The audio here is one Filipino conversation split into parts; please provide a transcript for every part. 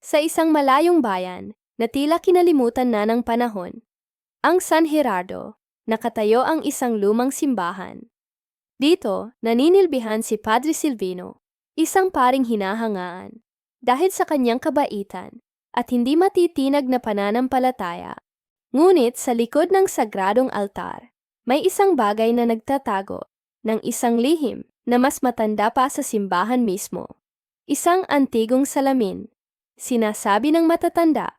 Sa isang malayong bayan, na tila kinalimutan na ng panahon, ang San Gerardo, nakatayo ang isang lumang simbahan. Dito, naninilbihan si Padre Silvino, isang paring hinahangaan, dahil sa kanyang kabaitan at hindi matitinag na pananampalataya. Ngunit sa likod ng sagradong altar, may isang bagay na nagtatago ng isang lihim na mas matanda pa sa simbahan mismo. Isang antigong salamin. Sinasabi ng matatanda,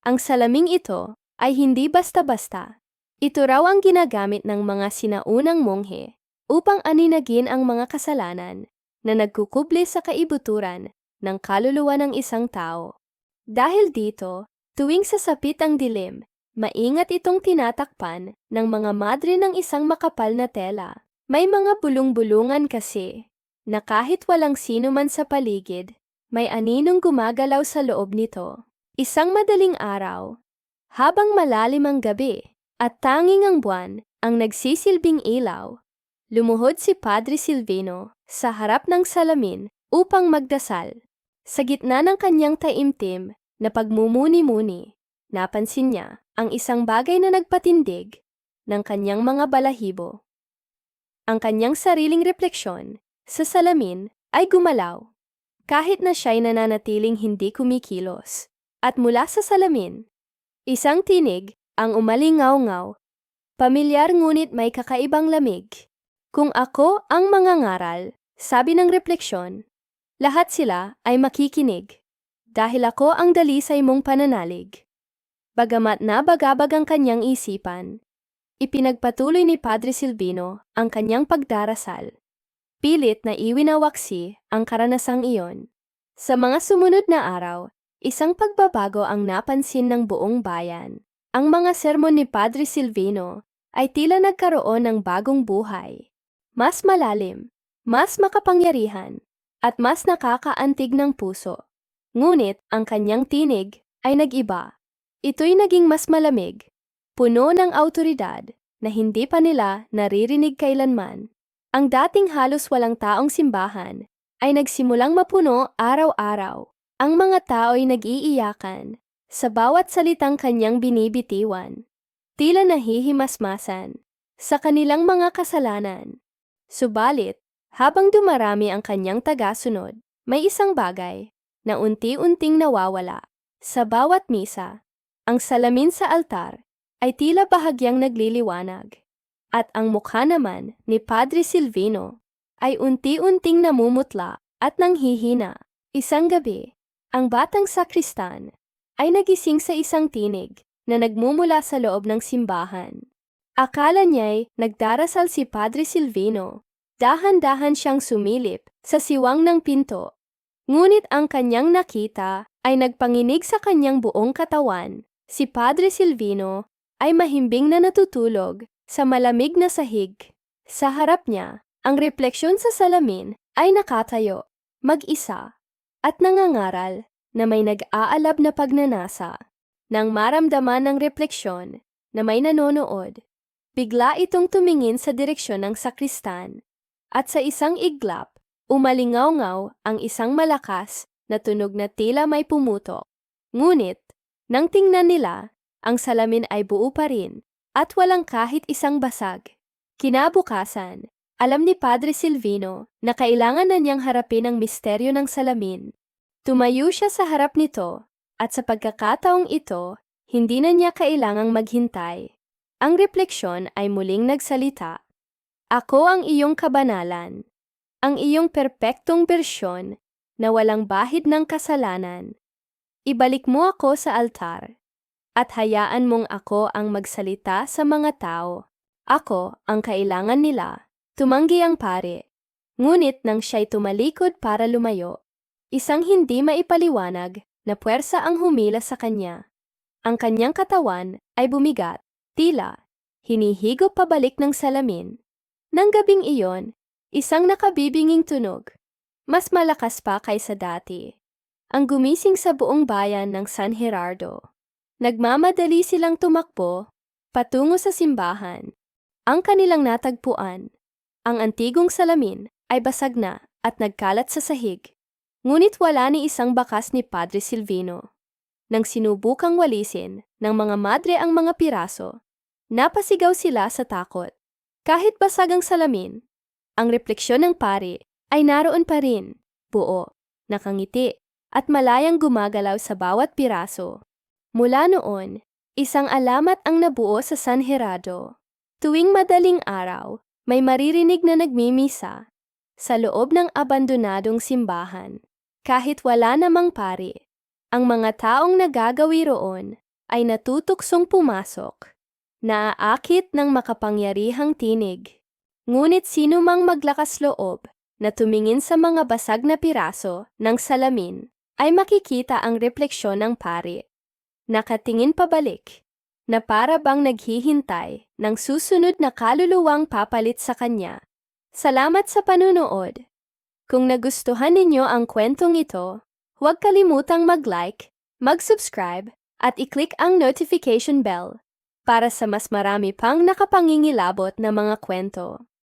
ang salaming ito ay hindi basta-basta. Ito raw ang ginagamit ng mga sinaunang monghe upang aninagin ang mga kasalanan na nagkukubli sa kaibuturan ng kaluluwa ng isang tao. Dahil dito, tuwing sasapit ang dilim, maingat itong tinatakpan ng mga madre ng isang makapal na tela. May mga bulong-bulungan kasi na kahit walang sino man sa paligid, may aninong gumagalaw sa loob nito. Isang madaling araw, habang malalim ang gabi at tanging ang buwan ang nagsisilbing ilaw, lumuhod si Padre Silvino sa harap ng salamin upang magdasal. Sa gitna ng kanyang taimtim na pagmumuni-muni, napansin niya ang isang bagay na nagpatindig ng kanyang mga balahibo. Ang kanyang sariling refleksyon sa salamin ay gumalaw, kahit na siya'y nananatiling hindi kumikilos. At mula sa salamin, isang tinig ang umalingaw-ngaw, pamilyar ngunit may kakaibang lamig. Kung ako ang mangangaral, sabi ng refleksyon, lahat sila ay makikinig, dahil ako ang dalisay mong pananalig. Bagamat nabagabag ang kanyang isipan, ipinagpatuloy ni Padre Silvino ang kanyang pagdarasal. Pilit na iwinawaksi ang karanasang iyon. Sa mga sumunod na araw, isang pagbabago ang napansin ng buong bayan. Ang mga sermon ni Padre Silvino ay tila nagkaroon ng bagong buhay. Mas malalim, mas makapangyarihan, at mas nakakaantig ng puso. Ngunit ang kanyang tinig ay nag-iba. Ito'y naging mas malamig, puno ng awtoridad na hindi pa nila naririnig kailanman. Ang dating halos walang taong simbahan ay nagsimulang mapuno araw-araw. Ang mga tao'y nag-iiyakan sa bawat salitang kanyang binibitiwan. Tila nahihimasmasan sa kanilang mga kasalanan. Subalit, habang dumarami ang kanyang tagasunod, may isang bagay na unti-unting nawawala. Sa bawat misa, ang salamin sa altar ay tila bahagyang nagliliwanag. At ang mukha naman ni Padre Silvino ay unti-unting namumutla at nanghihina. Isang gabi, ang batang sakristan ay nagising sa isang tinig na nagmumula sa loob ng simbahan. Akala niya'y nagdarasal si Padre Silvino. Dahan-dahan siyang sumilip sa siwang ng pinto. Ngunit ang kanyang nakita ay nagpanginig sa kanyang buong katawan. Si Padre Silvino ay mahimbing na natutulog sa malamig na sahig. Sa harap niya, ang refleksyon sa salamin ay nakatayo, mag-isa, at nangangaral na may nag-aalab na pagnanasa. Nang maramdaman ng refleksyon na may nanonood, bigla itong tumingin sa direksyon ng sakristan. At sa isang iglap, umalingaw-ngaw ang isang malakas na tunog na tila may pumutok. Ngunit, nang tingnan nila, ang salamin ay buo pa rin at walang kahit isang basag. Kinabukasan, alam ni Padre Silvino na kailangan na niyang harapin ang misteryo ng salamin. Tumayo siya sa harap nito at sa pagkakataong ito, hindi na niya kailangang maghintay. Ang refleksyon ay muling nagsalita. Ako ang iyong kabanalan, ang iyong perpektong bersyon na walang bahid ng kasalanan. Ibalik mo ako sa altar. At hayaan mong ako ang magsalita sa mga tao. Ako ang kailangan nila. Tumanggi ang pare. Ngunit nang siya'y tumalikod para lumayo, isang hindi maipaliwanag na puwersa ang humila sa kanya. Ang kanyang katawan ay bumigat, tila hinihigop pabalik ng salamin. Nang gabing iyon, isang nakabibinging tunog, mas malakas pa kaysa dati, ang gumising sa buong bayan ng San Gerardo. Nagmamadali silang tumakbo patungo sa simbahan. Ang kanilang natagpuan, ang antigong salamin ay basag na at nagkalat sa sahig. Ngunit wala ni isang bakas ni Padre Silvino. Nang sinubukang walisin ng mga madre ang mga piraso, napasigaw sila sa takot. Kahit basag ang salamin, ang refleksyon ng pari ay naroon pa rin, buo, nakangiti, at malayang gumagalaw sa bawat piraso. Mula noon, isang alamat ang nabuo sa San Gerardo. Tuwing madaling araw, may maririnig na nagmimisa sa loob ng abandonadong simbahan. Kahit wala namang pari, ang mga taong nagagawi roon ay natutuksong pumasok, naaakit ng makapangyarihang tinig. Ngunit sino mang maglakas loob na tumingin sa mga basag na piraso ng salamin ay makikita ang refleksyon ng pari. Nakatingin pabalik, na para bang naghihintay ng susunod na kaluluwang papalit sa kanya. Salamat sa panunood. Kung nagustuhan ninyo ang kwentong ito, huwag kalimutang mag-like, mag-subscribe, at i-click ang notification bell para sa mas marami pang nakapangingilabot na mga kwento.